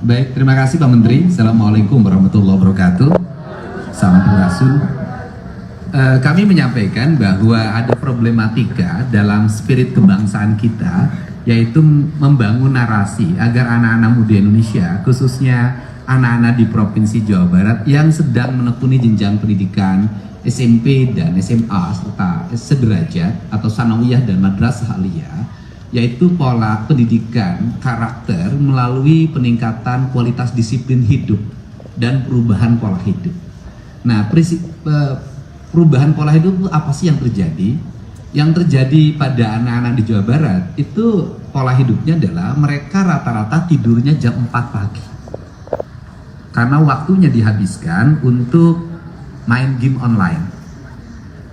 Baik, terima kasih Pak Menteri. Assalamualaikum warahmatullahi wabarakatuh. Sampurasun. Kami menyampaikan bahwa ada problematika dalam spirit kebangsaan kita, yaitu membangun narasi agar anak-anak muda Indonesia, khususnya anak-anak di Provinsi Jawa Barat yang sedang menekuni jenjang pendidikan SMP dan SMA serta sederajat atau sanawiyah dan madrasah aliyah, yaitu pola pendidikan karakter melalui peningkatan kualitas disiplin hidup dan perubahan pola hidup. Nah, perubahan pola hidup itu apa sih yang terjadi? Yang terjadi pada anak-anak di Jawa Barat itu pola hidupnya adalah mereka rata-rata tidurnya jam 4 pagi. Karena waktunya dihabiskan untuk main game online.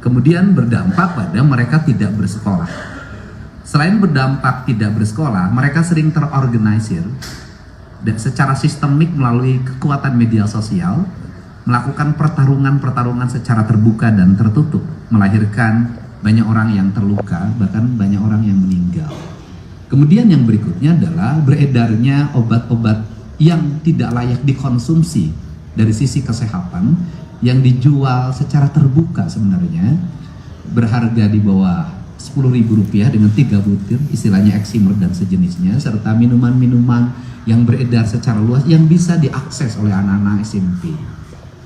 Kemudian berdampak pada mereka tidak bersekolah. Selain berdampak tidak bersekolah, mereka sering terorganisir dan secara sistemik melalui kekuatan media sosial, melakukan pertarungan-pertarungan secara terbuka dan tertutup, melahirkan banyak orang yang terluka, bahkan banyak orang yang meninggal. Kemudian yang berikutnya adalah beredarnya obat-obat yang tidak layak dikonsumsi dari sisi kesehatan, yang dijual secara terbuka sebenarnya, berharga di bawah Rp10.000 dengan 3 butir, istilahnya eksimer dan sejenisnya, serta minuman-minuman yang beredar secara luas yang bisa diakses oleh anak-anak SMP.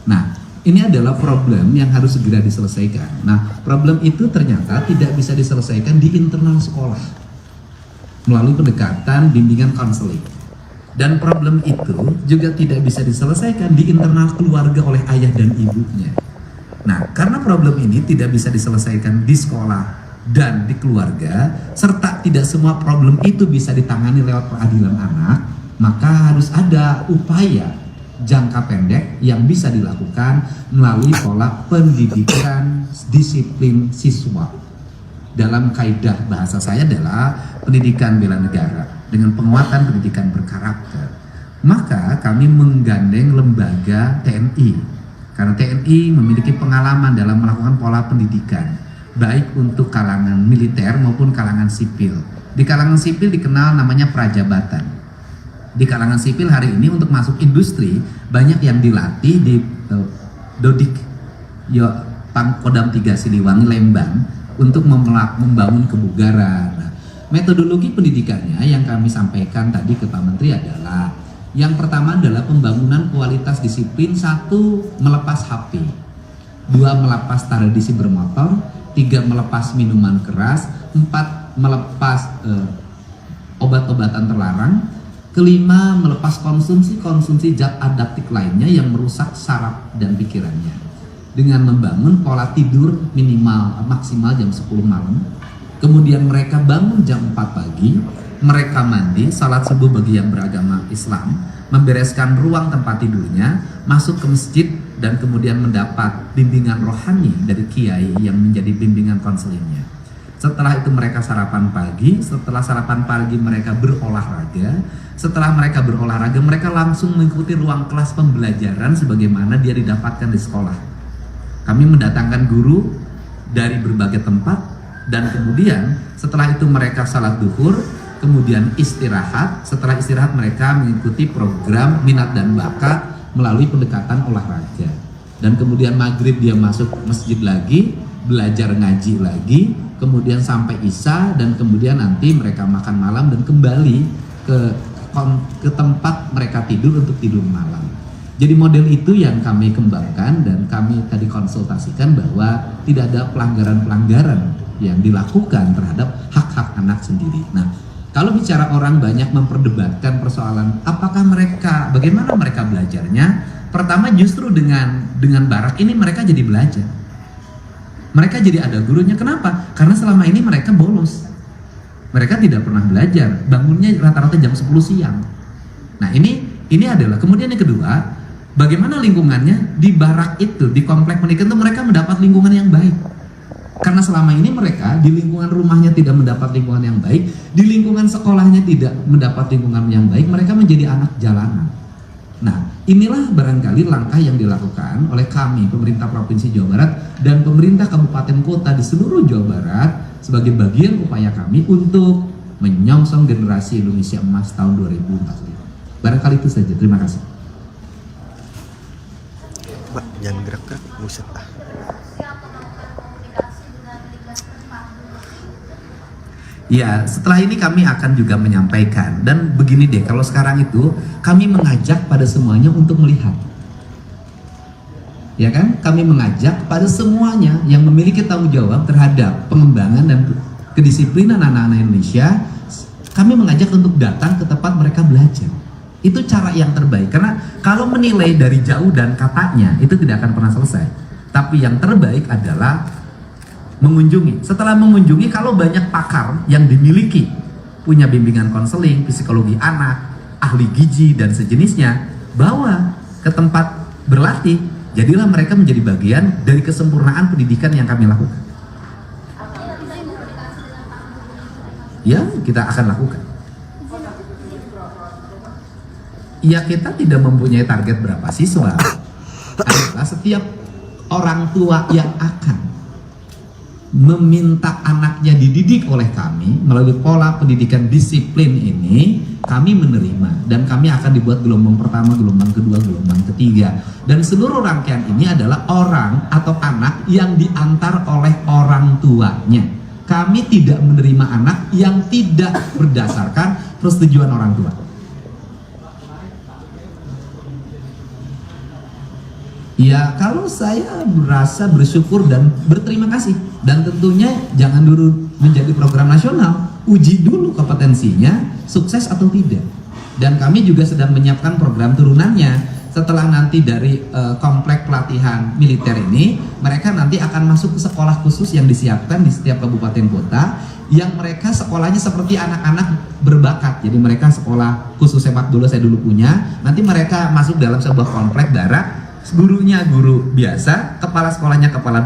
Nah, ini adalah problem yang harus segera diselesaikan. Nah, problem itu ternyata tidak bisa diselesaikan di internal sekolah melalui pendekatan bimbingan konseling. Dan problem itu juga tidak bisa diselesaikan di internal keluarga oleh ayah dan ibunya. Nah, karena problem ini tidak bisa diselesaikan di sekolah dan di keluarga, serta tidak semua problem itu bisa ditangani lewat peradilan anak, maka harus ada upaya jangka pendek yang bisa dilakukan melalui pola pendidikan disiplin siswa. Dalam kaidah bahasa saya adalah pendidikan bela negara dengan penguatan pendidikan berkarakter. Maka kami menggandeng lembaga TNI, karena TNI memiliki pengalaman dalam melakukan pola pendidikan baik untuk kalangan militer maupun kalangan sipil. Di kalangan sipil dikenal namanya prajabatan. Di kalangan sipil hari ini untuk masuk industri banyak yang dilatih di Dodik Pangkodam 3 Siliwangi Lembang untuk membangun kebugaran. Nah, metodologi pendidikannya yang kami sampaikan tadi ke Pak Menteri adalah yang pertama adalah pembangunan kualitas disiplin. 1. Melepas HP, 2. Melepas tradisi bermotor, 3. Melepas minuman keras, 4. Melepas obat-obatan terlarang, kelima, melepas konsumsi zat adaptif lainnya yang merusak saraf dan pikirannya dengan membangun pola tidur maksimal jam 10 malam. Kemudian mereka bangun jam 4 pagi, mereka mandi, salat subuh bagi yang beragama Islam, membereskan ruang tempat tidurnya, masuk ke masjid, dan kemudian mendapat bimbingan rohani dari kiai yang menjadi bimbingan konselingnya. Setelah itu mereka sarapan pagi, setelah sarapan pagi mereka berolahraga, setelah mereka berolahraga mereka langsung mengikuti ruang kelas pembelajaran sebagaimana dia didapatkan di sekolah. Kami mendatangkan guru dari berbagai tempat, dan kemudian setelah itu mereka salat duhur, kemudian istirahat. Setelah istirahat mereka mengikuti program minat dan bakat melalui pendekatan olahraga, dan kemudian maghrib dia masuk masjid lagi, belajar ngaji lagi, kemudian sampai isya, dan kemudian nanti mereka makan malam dan kembali ke tempat mereka tidur untuk tidur malam. Jadi model itu yang kami kembangkan, dan kami tadi konsultasikan bahwa tidak ada pelanggaran-pelanggaran yang dilakukan terhadap hak-hak anak sendiri. Nah, kalau bicara orang banyak memperdebatkan persoalan apakah bagaimana mereka belajarnya, pertama justru dengan barak ini mereka jadi belajar. Mereka jadi ada gurunya. Kenapa? Karena selama ini mereka bolos. Mereka tidak pernah belajar. Bangunnya rata-rata jam 10 siang. Nah, ini adalah. Kemudian yang kedua, bagaimana lingkungannya di barak itu, di komplek pendidikan itu mereka mendapat lingkungan yang baik. Karena selama ini mereka di lingkungan rumahnya tidak mendapat lingkungan yang baik, di lingkungan sekolahnya tidak mendapat lingkungan yang baik, mereka menjadi anak jalanan. Nah, inilah barangkali langkah yang dilakukan oleh kami, pemerintah Provinsi Jawa Barat dan pemerintah kabupaten kota di seluruh Jawa Barat sebagai bagian upaya kami untuk menyongsong generasi Indonesia Emas tahun 2045. Barangkali itu saja. Terima kasih. Mbak, jangan gerak-gerak, buset ah. Ya, setelah ini kami akan juga menyampaikan. Dan begini deh, kalau sekarang itu kami mengajak pada semuanya untuk melihat. Ya kan? Kami mengajak pada semuanya yang memiliki tanggung jawab terhadap pengembangan dan kedisiplinan anak-anak Indonesia. Kami mengajak untuk datang ke tempat mereka belajar. Itu cara yang terbaik. Karena kalau menilai dari jauh dan katanya, itu tidak akan pernah selesai. Tapi yang terbaik adalah mengunjungi. Setelah mengunjungi, kalau banyak pakar yang dimiliki, punya bimbingan konseling, psikologi anak, ahli gizi dan sejenisnya, bawa ke tempat berlatih. Jadilah mereka menjadi bagian dari kesempurnaan pendidikan yang kami lakukan. Ya, kita akan lakukan. Ya, kita tidak mempunyai target berapa siswa. Adalah setiap orang tua yang akan meminta anaknya dididik oleh kami melalui pola pendidikan disiplin ini, kami menerima dan kami akan dibuat gelombang pertama, gelombang kedua, gelombang ketiga, dan seluruh rangkaian ini adalah orang atau anak yang diantar oleh orang tuanya. Kami tidak menerima anak yang tidak berdasarkan persetujuan orang tua. Ya, kalau saya merasa bersyukur dan berterima kasih, dan tentunya jangan dulu menjadi program nasional, uji dulu kompetensinya, sukses atau tidak. Dan kami juga sedang menyiapkan program turunannya. Setelah nanti dari komplek pelatihan militer ini, mereka nanti akan masuk ke sekolah khusus yang disiapkan di setiap kabupaten kota, yang mereka sekolahnya seperti anak-anak berbakat. Jadi mereka sekolah khusus sepak bola saya dulu punya, nanti mereka masuk dalam sebuah komplek darat. Gurunya guru biasa, kepala sekolahnya kepala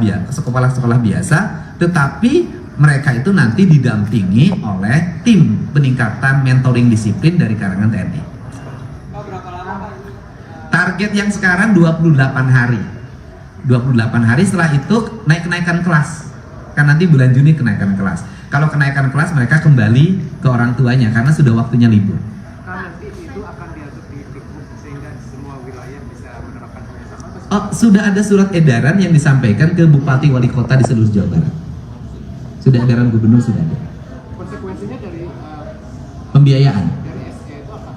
sekolah biasa, tetapi mereka itu nanti didampingi oleh tim peningkatan mentoring disiplin dari kalangan TNI. Target yang sekarang 28 hari. 28 hari, setelah itu naik-kenaikan kelas. Kan nanti bulan Juni kenaikan kelas. Kalau kenaikan kelas mereka kembali ke orang tuanya karena sudah waktunya libur. Oh, sudah ada surat edaran yang disampaikan ke Bupati Wali Kota di seluruh Jawa Barat. Sudah edaran gubernur, sudah ada. Konsekuensinya dari pembiayaan. dari SE itu apa?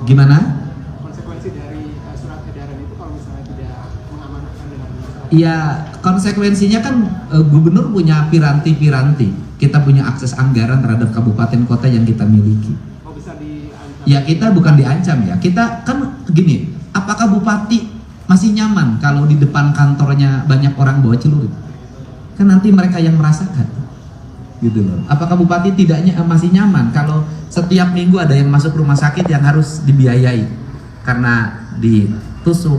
Gimana? Konsekuensi dari surat edaran itu kalau misalnya tidak mengamanatkan dengan Iya, konsekuensinya kan gubernur punya piranti-piranti. Kita punya akses anggaran terhadap kabupaten kota yang kita miliki. Oh, bisa diancam? Ya, kita bukan diancam ya. Kita kan gini, apakah bupati masih nyaman kalau di depan kantornya banyak orang bawa celurit? Kan nanti mereka yang merasakan, gitu loh. Apakah bupati masih nyaman kalau setiap minggu ada yang masuk rumah sakit yang harus dibiayai karena ditusuk,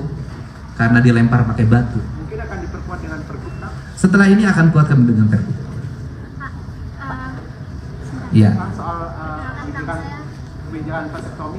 karena dilempar pakai batu? Mungkin akan diperkuat dengan pergub. Setelah ini akan kuatkan dengan pergub. Iya. Soal kebijakan vasektomi